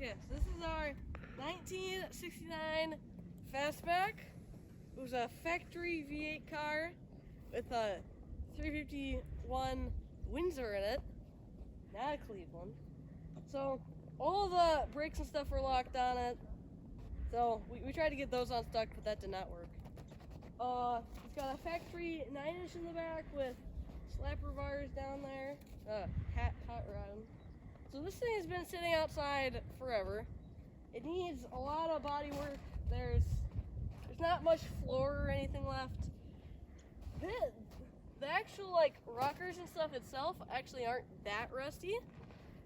Okay, so this is our 1969 fastback. It was a factory V8 car with a 351 Windsor in it, not a Cleveland. So all the brakes and stuff were locked on it. So we tried to get those unstuck, but that did not work. It's got a factory 9-inch in the back with slapper bars down there, hot rod. So this thing has been sitting outside forever. It needs a lot of body work. There's not much floor or anything left. The actual like rockers and stuff itself actually aren't that rusty,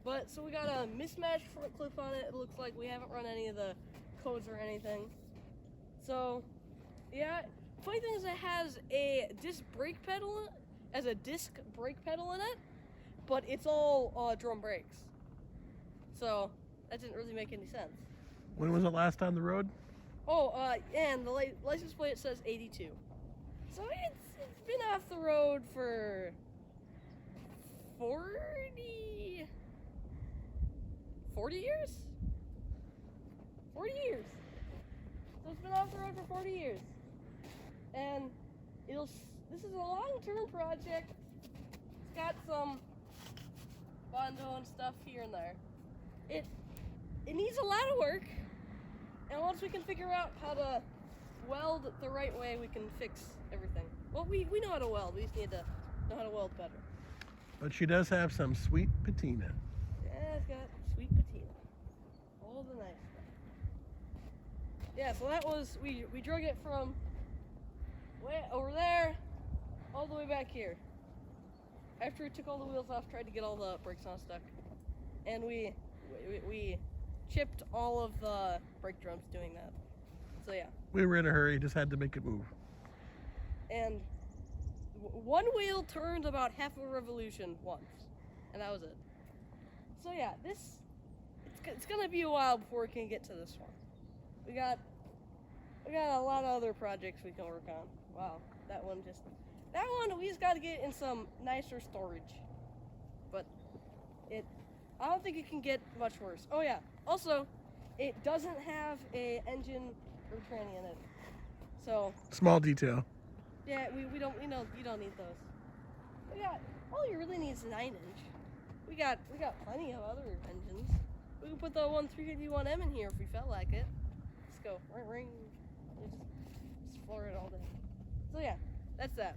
but so we got a mismatched front clip on it. It looks like we haven't run any of the codes or anything. So yeah, funny thing is it has a disc brake pedal in it, but it's all drum brakes. So that didn't really make any sense. When was it last on the road? Oh, and the license plate says 82. So it's been off the road for 40 years? 40 years. So it's been off the road for 40 years. And this is a long-term project. It's got some bondo and stuff here and there. It needs a lot of work. And once we can figure out how to weld it the right way, we can fix everything. Well, we know how to weld. We just need to know how to weld better. But she does have some sweet patina. Yeah, it's got sweet patina. All the nice stuff. Yeah, so that was, we drug it from way over there all the way back here. After we took all the wheels off, tried to get all the brakes unstuck. And we chipped all of the brake drums doing that. So yeah. We were in a hurry, just had to make it move. And one wheel turned about half a revolution once, and that was it. So yeah, it's gonna be a while before we can get to this one. We got a lot of other projects we can work on. Wow, that one we just got to get in some nicer storage. But I don't think it can get much worse. Oh yeah, also, it doesn't have a engine or tranny in it. So small detail. yeah, you don't need those. But yeah, all you really need is a 9-inch. We got plenty of other engines. We can put the 351M in here if we felt like it. Let's go. Ring ring. Just floor it all day. So yeah, that's that.